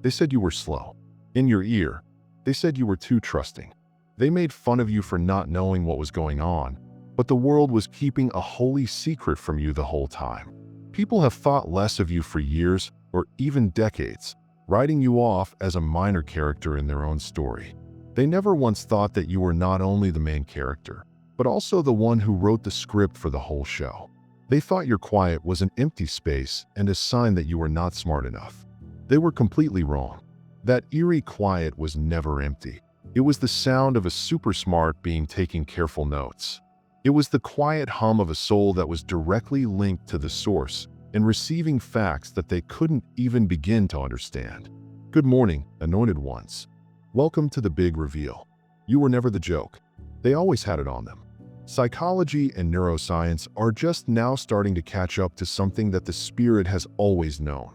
They said you were slow. In your ear, they said you were too trusting. They made fun of you for not knowing what was going on, but the world was keeping a holy secret from you the whole time. People have thought less of you for years or even decades, writing you off as a minor character in their own story. They never once thought that you were not only the main character, but also the one who wrote the script for the whole show. They thought your quiet was an empty space and a sign that you were not smart enough. They were completely wrong. That eerie quiet was never empty. It was the sound of a super smart being taking careful notes. It was the quiet hum of a soul that was directly linked to the source and receiving facts that they couldn't even begin to understand. Good morning, anointed ones. Welcome to the big reveal. You were never the joke. They always had it on them. Psychology and neuroscience are just now starting to catch up to something that the spirit has always known.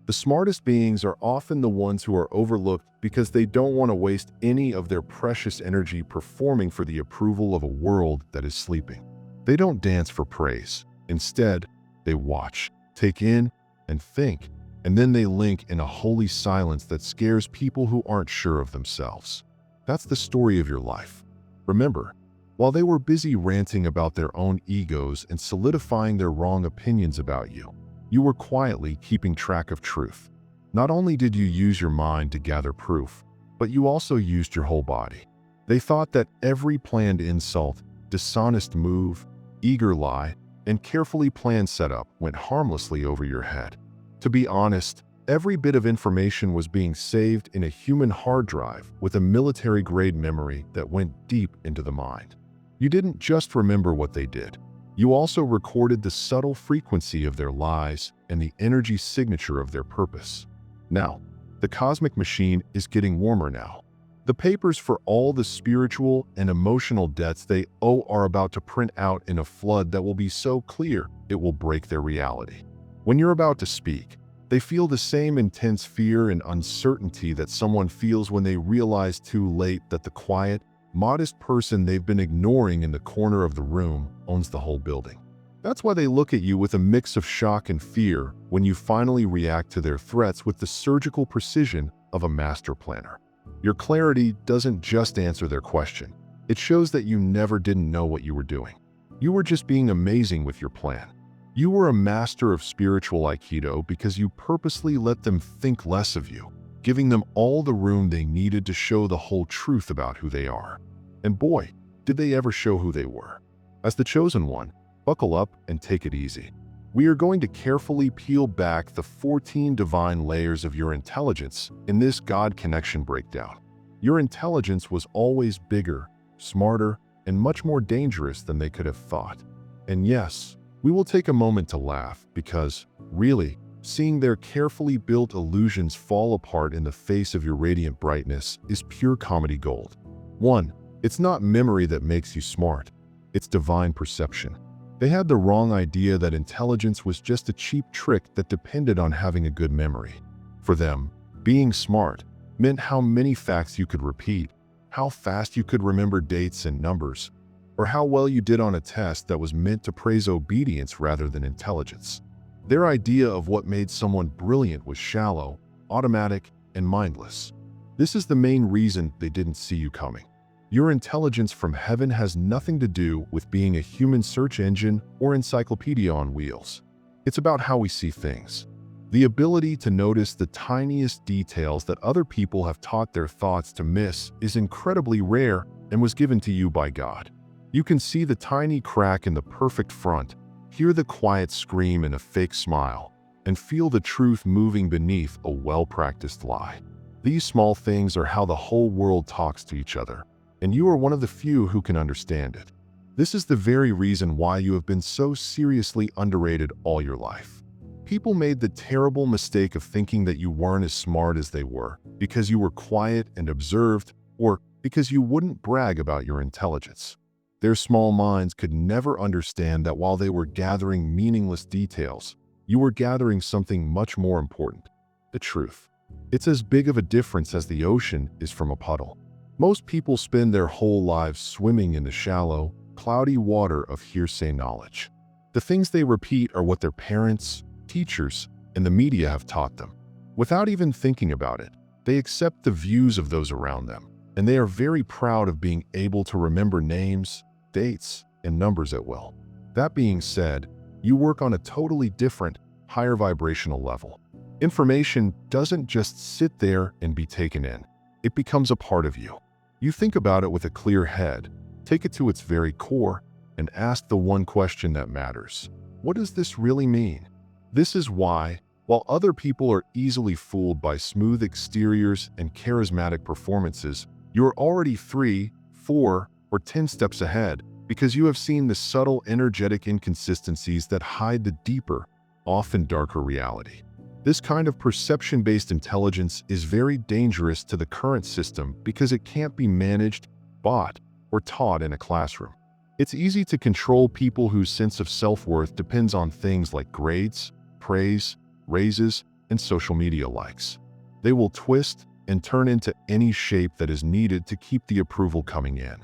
The smartest beings are often the ones who are overlooked because they don't want to waste any of their precious energy performing for the approval of a world that is sleeping. They don't dance for praise. Instead, they watch, take in, and think, and then they link in a holy silence that scares people who aren't sure of themselves. That's the story of your life. Remember, while they were busy ranting about their own egos and solidifying their wrong opinions about you, you were quietly keeping track of truth. Not only did you use your mind to gather proof, but you also used your whole body. They thought that every planned insult, dishonest move, eager lie, and carefully planned setup went harmlessly over your head. To be honest, every bit of information was being saved in a human hard drive with a military-grade memory that went deep into the mind. You didn't just remember what they did. You also recorded the subtle frequency of their lies and the energy signature of their purpose. Now, the cosmic machine is getting warmer now. The papers for all the spiritual and emotional debts they owe are about to print out in a flood that will be so clear it will break their reality. When you're about to speak, they feel the same intense fear and uncertainty that someone feels when they realize too late that the quiet, modest person they've been ignoring in the corner of the room owns the whole building. That's why they look at you with a mix of shock and fear when you finally react to their threats with the surgical precision of a master planner. Your clarity doesn't just answer their question. It shows that you never didn't know what you were doing. You were just being amazing with your plan. You were a master of spiritual Aikido because you purposely let them think less of you, giving them all the room they needed to show the whole truth about who they are. And boy, did they ever show who they were. As the chosen one, buckle up and take it easy. We are going to carefully peel back the 14 divine layers of your intelligence in this God connection breakdown. Your intelligence was always bigger, smarter, and much more dangerous than they could have thought. And yes, we will take a moment to laugh because, really, seeing their carefully built illusions fall apart in the face of your radiant brightness is pure comedy gold. 1. It's not memory that makes you smart. It's divine perception. They had the wrong idea that intelligence was just a cheap trick that depended on having a good memory. For them, being smart meant how many facts you could repeat, how fast you could remember dates and numbers, or how well you did on a test that was meant to praise obedience rather than intelligence. Their idea of what made someone brilliant was shallow, automatic, and mindless. This is the main reason they didn't see you coming. Your intelligence from heaven has nothing to do with being a human search engine or encyclopedia on wheels. It's about how we see things. The ability to notice the tiniest details that other people have taught their thoughts to miss is incredibly rare and was given to you by God. You can see the tiny crack in the perfect front, hear the quiet scream in a fake smile, and feel the truth moving beneath a well-practiced lie. These small things are how the whole world talks to each other, and you are one of the few who can understand it. This is the very reason why you have been so seriously underrated all your life. People made the terrible mistake of thinking that you weren't as smart as they were because you were quiet and observed, or because you wouldn't brag about your intelligence. Their small minds could never understand that while they were gathering meaningless details, you were gathering something much more important: the truth. It's as big of a difference as the ocean is from a puddle. Most people spend their whole lives swimming in the shallow, cloudy water of hearsay knowledge. The things they repeat are what their parents, teachers, and the media have taught them. Without even thinking about it, They accept the views of those around them, and they are very proud of being able to remember names, dates, and numbers at will. That being said, you work on a totally different, higher vibrational level. Information doesn't just sit there and be taken in. It becomes a part of you. You think about it with a clear head, take it to its very core, and ask the one question that matters. What does this really mean? This is why, while other people are easily fooled by smooth exteriors and charismatic performances, you are already 3, 4, or 10 steps ahead because you have seen the subtle energetic inconsistencies that hide the deeper, often darker reality. This kind of perception-based intelligence is very dangerous to the current system because it can't be managed, bought, or taught in a classroom. It's easy to control people whose sense of self-worth depends on things like grades, praise, raises, and social media likes. They will twist and turn into any shape that is needed to keep the approval coming in.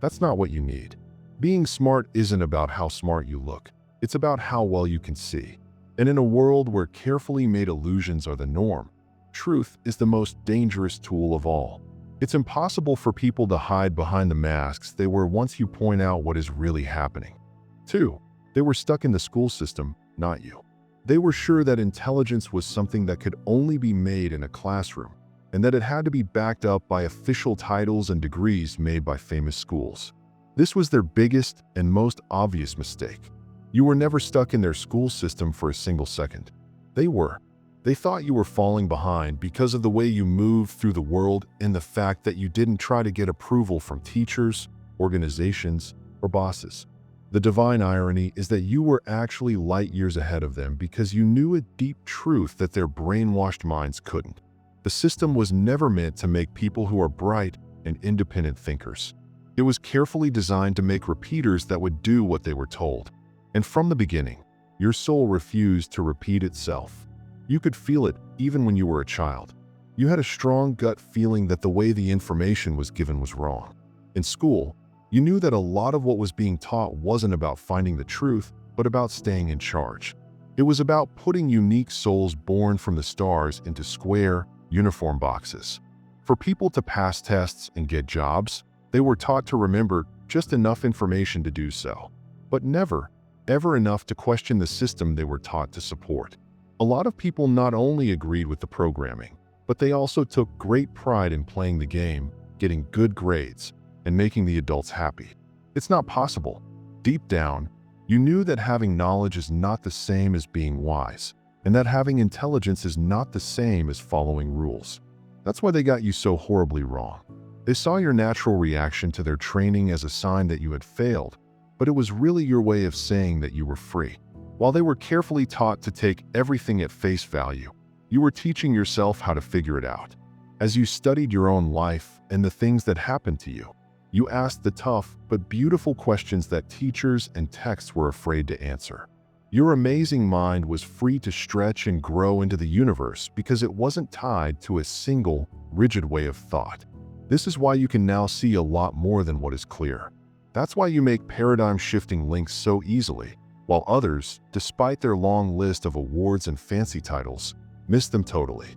That's not what you need. Being smart isn't about how smart you look. It's about how well you can see. And in a world where carefully made illusions are the norm, truth is the most dangerous tool of all. It's impossible for people to hide behind the masks they wear once you point out what is really happening. 2. They were stuck in the school system, not you. They were sure that intelligence was something that could only be made in a classroom, and that it had to be backed up by official titles and degrees made by famous schools. This was their biggest and most obvious mistake. You were never stuck in their school system for a single second. They were. They thought you were falling behind because of the way you moved through the world and the fact that you didn't try to get approval from teachers, organizations, or bosses. The divine irony is that you were actually light years ahead of them because you knew a deep truth that their brainwashed minds couldn't. The system was never meant to make people who are bright and independent thinkers. It was carefully designed to make repeaters that would do what they were told. And from the beginning, your soul refused to repeat itself. You could feel it even when you were a child. You had a strong gut feeling that the way the information was given was wrong. In school, you knew that a lot of what was being taught wasn't about finding the truth, but about staying in charge. It was about putting unique souls born from the stars into square, uniform boxes. For people to pass tests and get jobs, they were taught to remember just enough information to do so, but never, ever enough to question the system they were taught to support. A lot of people not only agreed with the programming, but they also took great pride in playing the game, getting good grades, and making the adults happy. It's not possible. Deep down, you knew that having knowledge is not the same as being wise, and that having intelligence is not the same as following rules. That's why they got you so horribly wrong. They saw your natural reaction to their training as a sign that you had failed, but it was really your way of saying that you were free. While they were carefully taught to take everything at face value, you were teaching yourself how to figure it out. As you studied your own life and the things that happened to you, you asked the tough but beautiful questions that teachers and texts were afraid to answer. Your amazing mind was free to stretch and grow into the universe because it wasn't tied to a single, rigid way of thought. This is why you can now see a lot more than what is clear. That's why you make paradigm-shifting links so easily, while others, despite their long list of awards and fancy titles, miss them totally.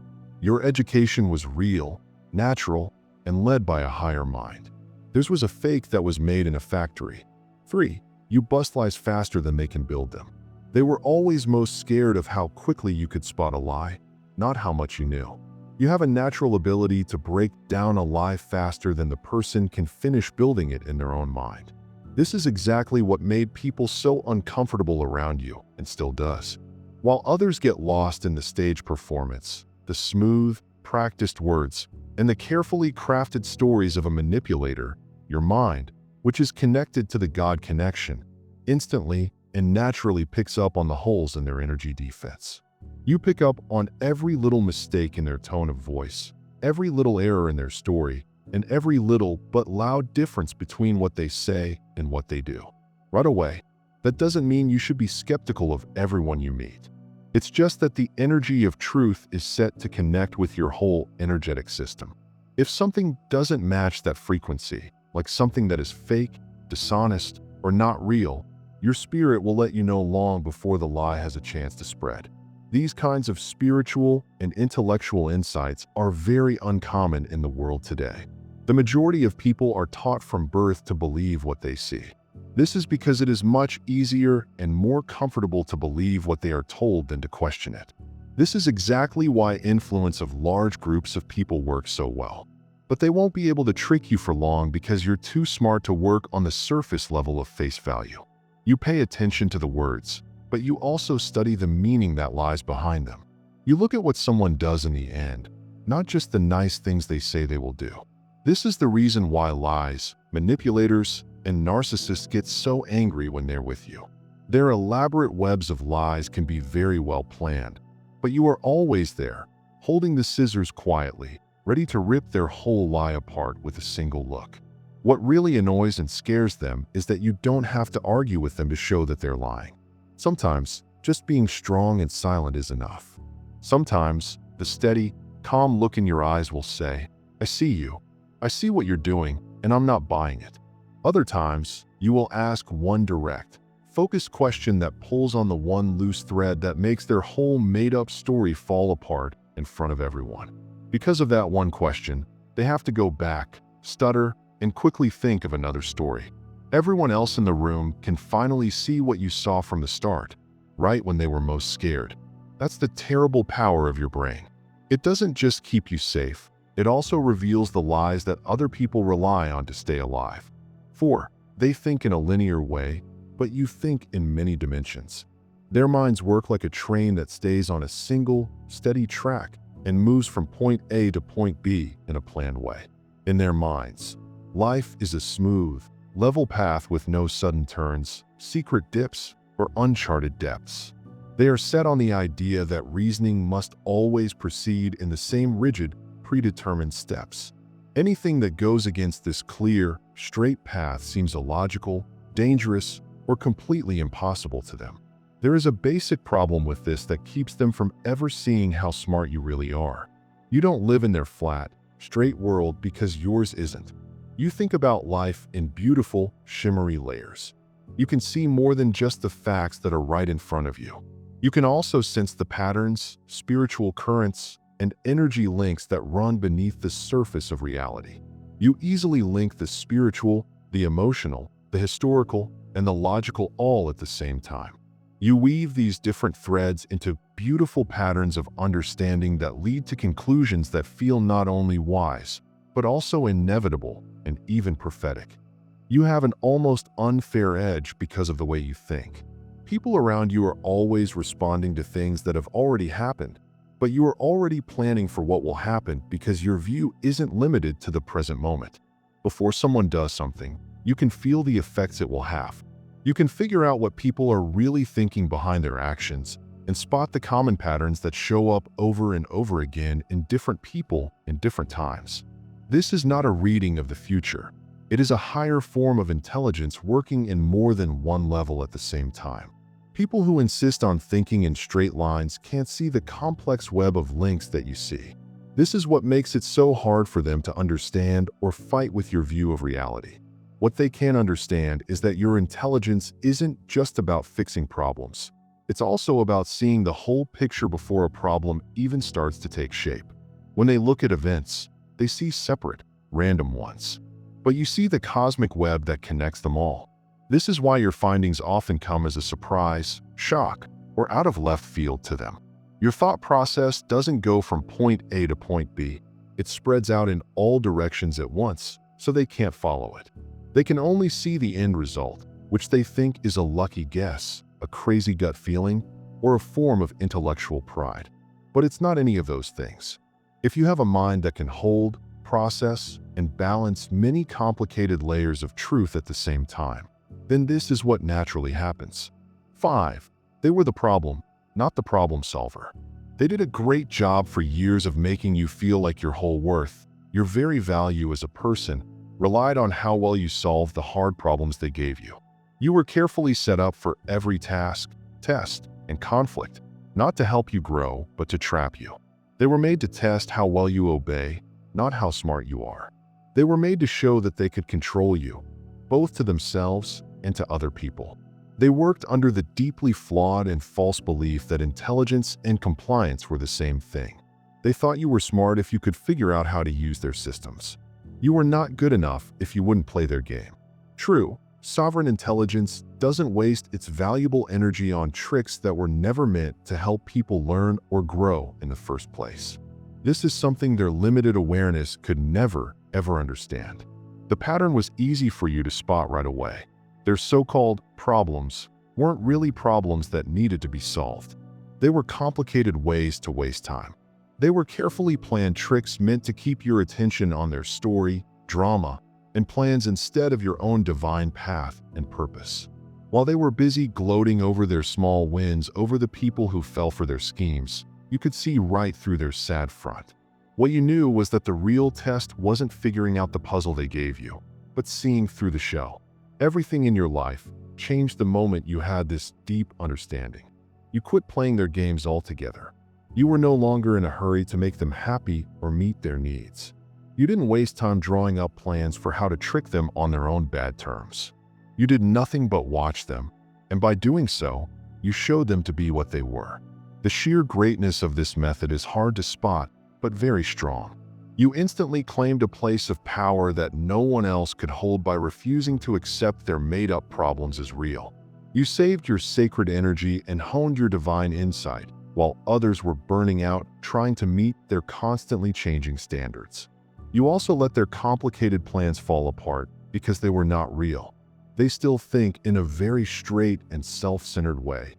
Your education was real, natural, and led by a higher mind. Theirs was a fake that was made in a factory. 3. You bust lies faster than they can build them. They were always most scared of how quickly you could spot a lie, not how much you knew. You have a natural ability to break down a lie faster than the person can finish building it in their own mind. This is exactly what made people so uncomfortable around you, and still does. While others get lost in the stage performance, the smooth, practiced words, and the carefully crafted stories of a manipulator, your mind, which is connected to the God connection, instantly and naturally picks up on the holes in their energy defense. You pick up on every little mistake in their tone of voice, every little error in their story, and every little but loud difference between what they say and what they do. Right away, that doesn't mean you should be skeptical of everyone you meet. It's just that the energy of truth is set to connect with your whole energetic system. If something doesn't match that frequency, like something that is fake, dishonest, or not real, your spirit will let you know long before the lie has a chance to spread. These kinds of spiritual and intellectual insights are very uncommon in the world today. The majority of people are taught from birth to believe what they see. This is because it is much easier and more comfortable to believe what they are told than to question it. This is exactly why influence of large groups of people works so well. But they won't be able to trick you for long because you're too smart to work on the surface level of face value. You pay attention to the words, but you also study the meaning that lies behind them. You look at what someone does in the end, not just the nice things they say they will do. This is the reason why lies, manipulators, and narcissists get so angry when they're with you. Their elaborate webs of lies can be very well planned, but you are always there, holding the scissors quietly, ready to rip their whole lie apart with a single look. What really annoys and scares them is that you don't have to argue with them to show that they're lying. Sometimes, just being strong and silent is enough. Sometimes, the steady, calm look in your eyes will say, "I see you. I see what you're doing, and I'm not buying it." Other times, you will ask one direct, focused question that pulls on the one loose thread that makes their whole made-up story fall apart in front of everyone. Because of that one question, they have to go back, stutter, and quickly think of another story. Everyone else in the room can finally see what you saw from the start, right when they were most scared. That's the terrible power of your brain. It doesn't just keep you safe, it also reveals the lies that other people rely on to stay alive. 4. They think in a linear way, but you think in many dimensions. Their minds work like a train that stays on a single, steady track and moves from point A to point B in a planned way. In their minds, life is a smooth, level path with no sudden turns, secret dips, or uncharted depths. They are set on the idea that reasoning must always proceed in the same rigid, predetermined steps. Anything that goes against this clear, straight path seems illogical, dangerous, or completely impossible to them. There is a basic problem with this that keeps them from ever seeing how smart you really are. You don't live in their flat, straight world because yours isn't. You think about life in beautiful, shimmery layers. You can see more than just the facts that are right in front of you. You can also sense the patterns, spiritual currents, and energy links that run beneath the surface of reality. You easily link the spiritual, the emotional, the historical, and the logical all at the same time. You weave these different threads into beautiful patterns of understanding that lead to conclusions that feel not only wise, but also inevitable and even prophetic. You have an almost unfair edge because of the way you think. People around you are always responding to things that have already happened, but you are already planning for what will happen because your view isn't limited to the present moment. Before someone does something, you can feel the effects it will have. You can figure out what people are really thinking behind their actions and spot the common patterns that show up over and over again in different people in different times. This is not a reading of the future. It is a higher form of intelligence working in more than one level at the same time. People who insist on thinking in straight lines can't see the complex web of links that you see. This is what makes it so hard for them to understand or fight with your view of reality. What they can't understand is that your intelligence isn't just about fixing problems. It's also about seeing the whole picture before a problem even starts to take shape. When they look at events, they see separate, random ones. But you see the cosmic web that connects them all. This is why your findings often come as a surprise, shock, or out of left field to them. Your thought process doesn't go from point A to point B. It spreads out in all directions at once, so they can't follow it. They can only see the end result, which they think is a lucky guess, a crazy gut feeling, or a form of intellectual pride. But it's not any of those things. If you have a mind that can hold, process, and balance many complicated layers of truth at the same time, then this is what naturally happens. 5. They were the problem, not the problem solver. They did a great job for years of making you feel like your whole worth, your very value as a person, relied on how well you solved the hard problems they gave you. You were carefully set up for every task, test, and conflict, not to help you grow, but to trap you. They were made to test how well you obey, not how smart you are. They were made to show that they could control you, both to themselves and to other people. They worked under the deeply flawed and false belief that intelligence and compliance were the same thing. They thought you were smart if you could figure out how to use their systems. You were not good enough if you wouldn't play their game. True, sovereign intelligence doesn't waste its valuable energy on tricks that were never meant to help people learn or grow in the first place. This is something their limited awareness could never, ever understand. The pattern was easy for you to spot right away. Their so-called problems weren't really problems that needed to be solved. They were complicated ways to waste time. They were carefully planned tricks meant to keep your attention on their story, drama, and plans instead of your own divine path and purpose. While they were busy gloating over their small wins over the people who fell for their schemes, you could see right through their sad front. What you knew was that the real test wasn't figuring out the puzzle they gave you, but seeing through the shell. Everything in your life changed the moment you had this deep understanding. You quit playing their games altogether. You were no longer in a hurry to make them happy or meet their needs. You didn't waste time drawing up plans for how to trick them on their own bad terms. You did nothing but watch them, and by doing so, you showed them to be what they were. The sheer greatness of this method is hard to spot, but very strong. You instantly claimed a place of power that no one else could hold by refusing to accept their made-up problems as real. You saved your sacred energy and honed your divine insight, while others were burning out trying to meet their constantly changing standards. You also let their complicated plans fall apart because they were not real. They still think in a very straight and self-centered way,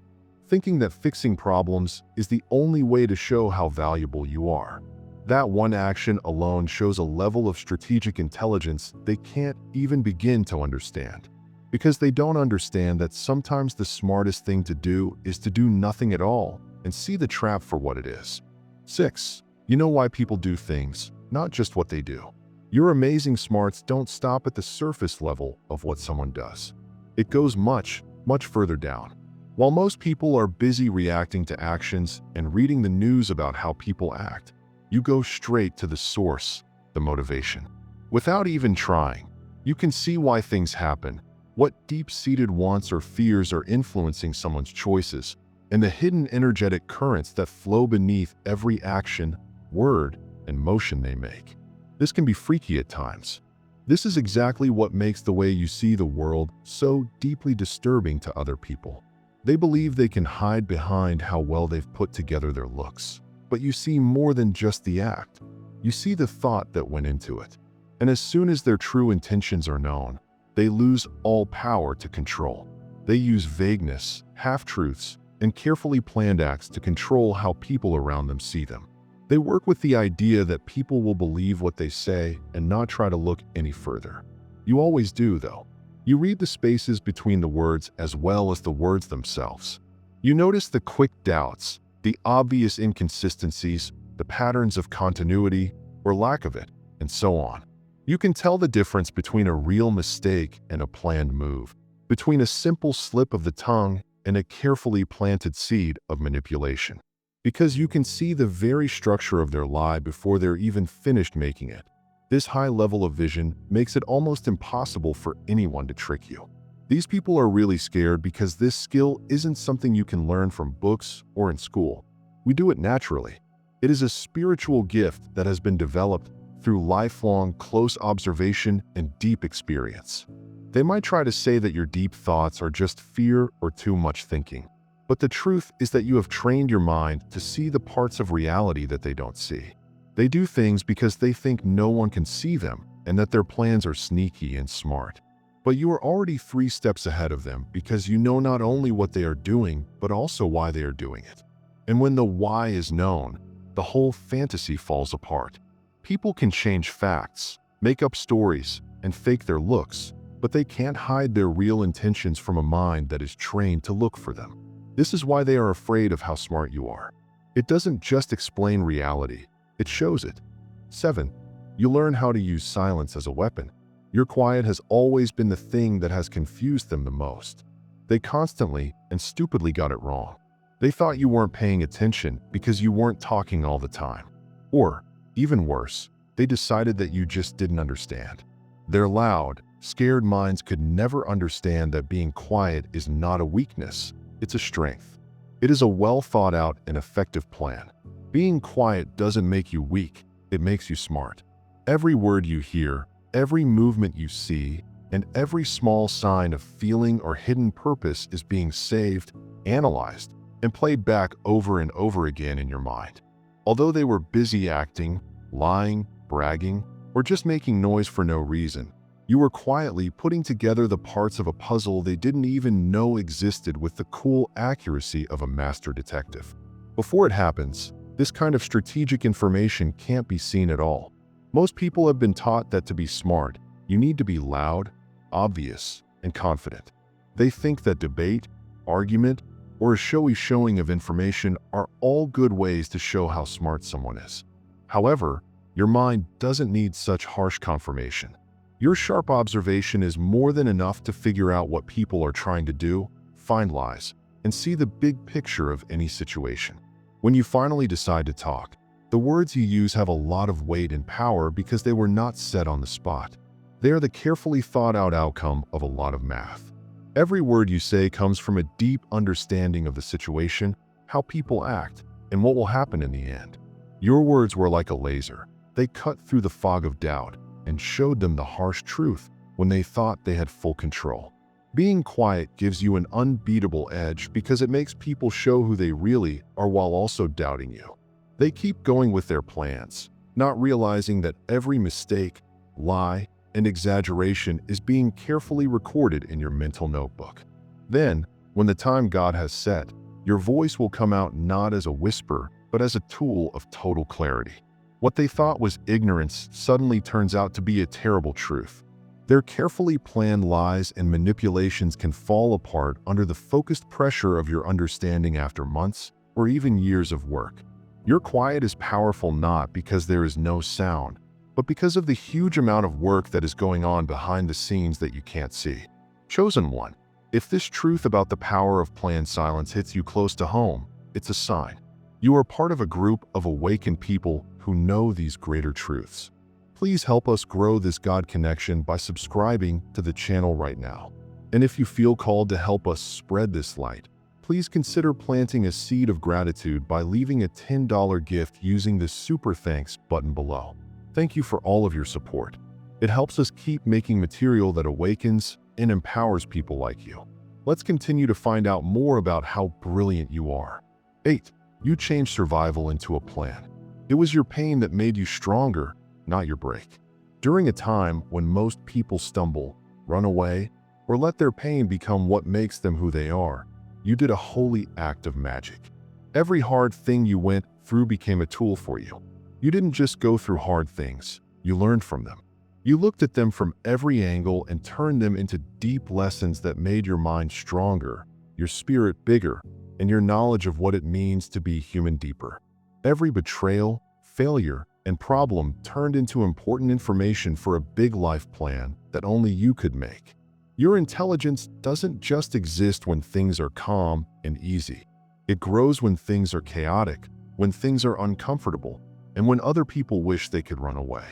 thinking that fixing problems is the only way to show how valuable you are. That one action alone shows a level of strategic intelligence they can't even begin to understand. Because they don't understand that sometimes the smartest thing to do is to do nothing at all and see the trap for what it is. 6. You know why people do things, not just what they do. Your amazing smarts don't stop at the surface level of what someone does. It goes much, much further down. While most people are busy reacting to actions and reading the news about how people act, you go straight to the source, the motivation. Without even trying, you can see why things happen, what deep-seated wants or fears are influencing someone's choices, and the hidden energetic currents that flow beneath every action, word, and motion they make. This can be freaky at times. This is exactly what makes the way you see the world so deeply disturbing to other people. They believe they can hide behind how well they've put together their looks. But you see more than just the act. You see the thought that went into it. And as soon as their true intentions are known, they lose all power to control. They use vagueness, half-truths, and carefully planned acts to control how people around them see them. They work with the idea that people will believe what they say and not try to look any further. You always do, though. You read the spaces between the words as well as the words themselves. You notice the quick doubts, the obvious inconsistencies, the patterns of continuity or lack of it, and so on. You can tell the difference between a real mistake and a planned move, between a simple slip of the tongue and a carefully planted seed of manipulation. Because you can see the very structure of their lie before they're even finished making it. This high level of vision makes it almost impossible for anyone to trick you. These people are really scared because this skill isn't something you can learn from books or in school. We do it naturally. It is a spiritual gift that has been developed through lifelong close observation and deep experience. They might try to say that your deep thoughts are just fear or too much thinking. But the truth is that you have trained your mind to see the parts of reality that they don't see. They do things because they think no one can see them and that their plans are sneaky and smart. But you are already 3 steps ahead of them because you know not only what they are doing, but also why they are doing it. And when the why is known, the whole fantasy falls apart. People can change facts, make up stories, and fake their looks, but they can't hide their real intentions from a mind that is trained to look for them. This is why they are afraid of how smart you are. It doesn't just explain reality, it shows it. 7. You learn how to use silence as a weapon. Your quiet has always been the thing that has confused them the most. They constantly and stupidly got it wrong. They thought you weren't paying attention because you weren't talking all the time. Or, even worse, they decided that you just didn't understand. Their loud, Scared minds could never understand that being quiet is not a weakness, it's a strength. It is a well-thought-out and effective plan. Being quiet doesn't make you weak, it makes you smart. Every word you hear, every movement you see, and every small sign of feeling or hidden purpose is being saved, analyzed, and played back over and over again in your mind. Although they were busy acting, lying, bragging, or just making noise for no reason, you were quietly putting together the parts of a puzzle they didn't even know existed with the cool accuracy of a master detective. Before it happens, this kind of strategic information can't be seen at all. Most people have been taught that to be smart, you need to be loud, obvious, and confident. They think that debate, argument, or a showy showing of information are all good ways to show how smart someone is. However, your mind doesn't need such harsh confirmation. Your sharp observation is more than enough to figure out what people are trying to do, find lies, and see the big picture of any situation. When you finally decide to talk, the words you use have a lot of weight and power because they were not said on the spot. They are the carefully thought-out outcome of a lot of math. Every word you say comes from a deep understanding of the situation, how people act, and what will happen in the end. Your words were like a laser. They cut through the fog of doubt and showed them the harsh truth when they thought they had full control. Being quiet gives you an unbeatable edge because it makes people show who they really are while also doubting you. They keep going with their plans, not realizing that every mistake, lie, and exaggeration is being carefully recorded in your mental notebook. Then, when the time God has set, your voice will come out not as a whisper, but as a tool of total clarity. What they thought was ignorance suddenly turns out to be a terrible truth. Their carefully planned lies and manipulations can fall apart under the focused pressure of your understanding after months or even years of work. Your quiet is powerful not because there is no sound, but because of the huge amount of work that is going on behind the scenes that you can't see. Chosen one, if this truth about the power of planned silence hits you close to home, it's a sign. You are part of a group of awakened people who know these greater truths. Please help us grow this God connection by subscribing to the channel right now. And if you feel called to help us spread this light, please consider planting a seed of gratitude by leaving a $10 gift using the Super Thanks button below. Thank you for all of your support. It helps us keep making material that awakens and empowers people like you. Let's continue to find out more about how brilliant you are. 8. You changed survival into a plan. It was your pain that made you stronger, not your break. During a time when most people stumble, run away, or let their pain become what makes them who they are, you did a holy act of magic. Every hard thing you went through became a tool for you. You didn't just go through hard things, you learned from them. You looked at them from every angle and turned them into deep lessons that made your mind stronger, your spirit bigger, and your knowledge of what it means to be human deeper. Every betrayal, failure, and problem turned into important information for a big life plan that only you could make. Your intelligence doesn't just exist when things are calm and easy. It grows when things are chaotic, when things are uncomfortable, and when other people wish they could run away.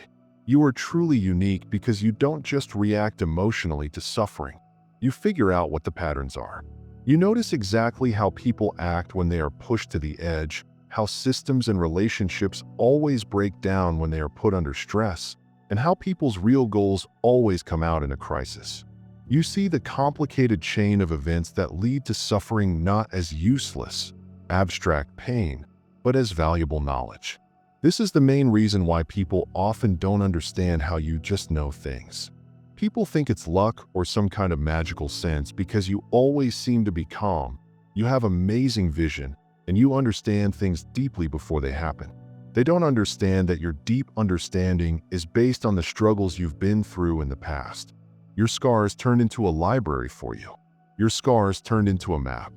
You are truly unique because you don't just react emotionally to suffering. You figure out what the patterns are. You notice exactly how people act when they are pushed to the edge, how systems and relationships always break down when they are put under stress, and how people's real goals always come out in a crisis. You see the complicated chain of events that lead to suffering not as useless, abstract pain, but as valuable knowledge. This is the main reason why people often don't understand how you just know things. People think it's luck or some kind of magical sense because you always seem to be calm, you have amazing vision, and you understand things deeply before they happen. They don't understand that your deep understanding is based on the struggles you've been through in the past. Your scars turned into a library for you. Your scars turned into a map.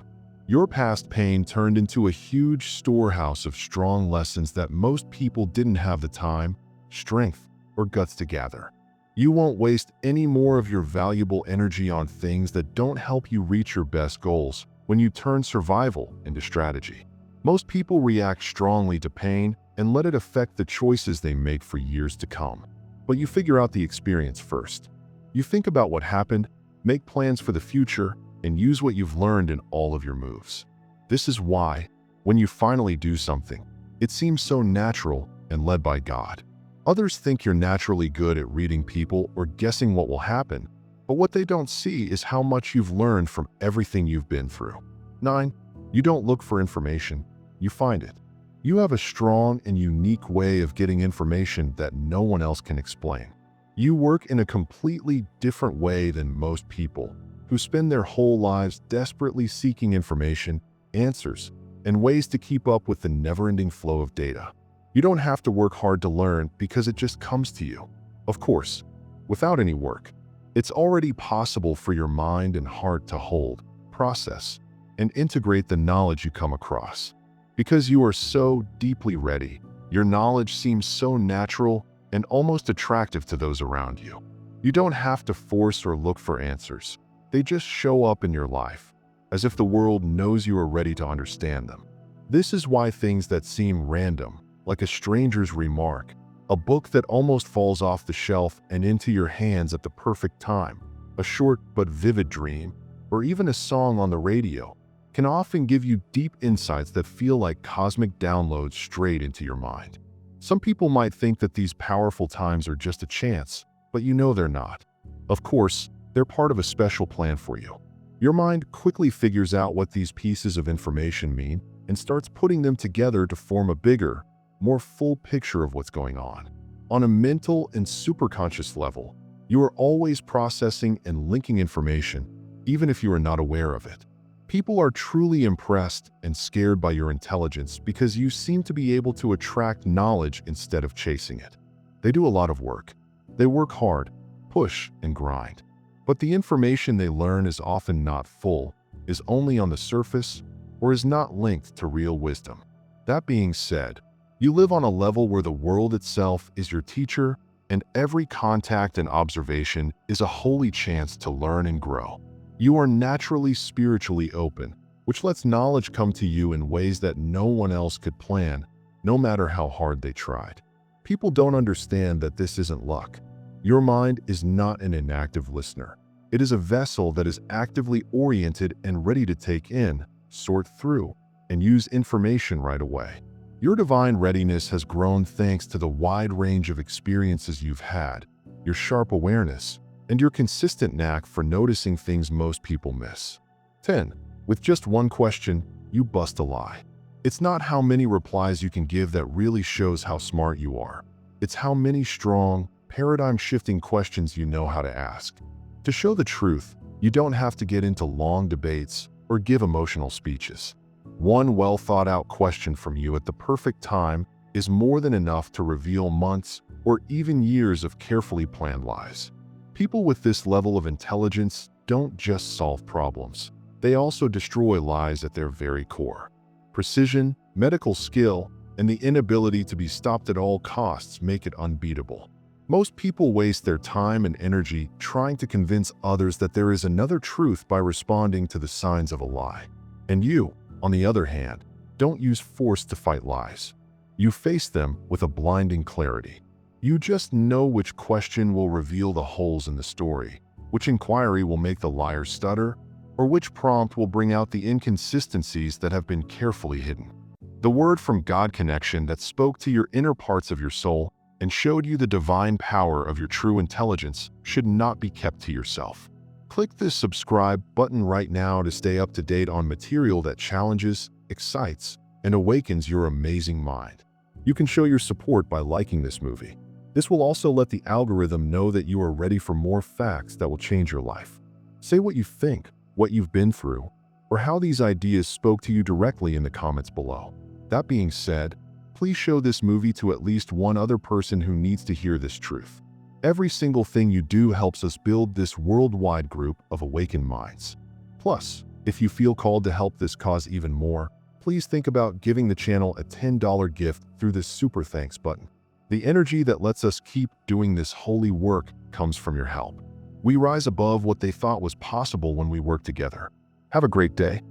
Your past pain turned into a huge storehouse of strong lessons that most people didn't have the time, strength, or guts to gather. You won't waste any more of your valuable energy on things that don't help you reach your best goals when you turn survival into strategy. Most people react strongly to pain and let it affect the choices they make for years to come. But you figure out the experience first. You think about what happened, make plans for the future, and use what you've learned in all of your moves. This is why, when you finally do something, it seems so natural and led by God. Others think you're naturally good at reading people or guessing what will happen, but what they don't see is how much you've learned from everything you've been through. 9. You don't look for information, you find it. You have a strong and unique way of getting information that no one else can explain. You work in a completely different way than most people, who spend their whole lives desperately seeking information, answers, and ways to keep up with the never-ending flow of data. You don't have to work hard to learn because it just comes to you. Of course, without any work, it's already possible for your mind and heart to hold, process, and integrate the knowledge you come across. Because you are so deeply ready, your knowledge seems so natural and almost attractive to those around you. You don't have to force or look for answers. They just show up in your life, as if the world knows you are ready to understand them. This is why things that seem random, like a stranger's remark, a book that almost falls off the shelf and into your hands at the perfect time, a short but vivid dream, or even a song on the radio, can often give you deep insights that feel like cosmic downloads straight into your mind. Some people might think that these powerful times are just a chance, but you know they're not. Of course, they're part of a special plan for you. Your mind quickly figures out what these pieces of information mean and starts putting them together to form a bigger, more full picture of what's going on. On a mental and superconscious level, you are always processing and linking information, even if you are not aware of it. People are truly impressed and scared by your intelligence because you seem to be able to attract knowledge instead of chasing it. They do a lot of work. They work hard, push, and grind. But the information they learn is often not full, is only on the surface, or is not linked to real wisdom. That being said, you live on a level where the world itself is your teacher, and every contact and observation is a holy chance to learn and grow. You are naturally spiritually open, which lets knowledge come to you in ways that no one else could plan, no matter how hard they tried. People don't understand that this isn't luck. Your mind is not an inactive listener. It is a vessel that is actively oriented and ready to take in, sort through, and use information right away. Your divine readiness has grown thanks to the wide range of experiences you've had, your sharp awareness, and your consistent knack for noticing things most people miss. 10. With just one question, you bust a lie. It's not how many replies you can give that really shows how smart you are. It's how many strong, paradigm-shifting questions you know how to ask. To show the truth, you don't have to get into long debates or give emotional speeches. One well-thought-out question from you at the perfect time is more than enough to reveal months or even years of carefully planned lies. People with this level of intelligence don't just solve problems. They also destroy lies at their very core. Precision, medical skill, and the inability to be stopped at all costs make it unbeatable. Most people waste their time and energy trying to convince others that there is another truth by responding to the signs of a lie. And you, on the other hand, don't use force to fight lies. You face them with a blinding clarity. You just know which question will reveal the holes in the story, which inquiry will make the liar stutter, or which prompt will bring out the inconsistencies that have been carefully hidden. The word from God connection that spoke to your inner parts of your soul and showed you the divine power of your true intelligence should not be kept to yourself. Click this subscribe button right now to stay up to date on material that challenges, excites, and awakens your amazing mind. You can show your support by liking this movie. This will also let the algorithm know that you are ready for more facts that will change your life. Say what you think, what you've been through, or how these ideas spoke to you directly in the comments below. That being said, please show this movie to at least one other person who needs to hear this truth. Every single thing you do helps us build this worldwide group of awakened minds. Plus, if you feel called to help this cause even more, please think about giving the channel a $10 gift through this super thanks button. The energy that lets us keep doing this holy work comes from your help. We rise above what they thought was possible when we work together. Have a great day.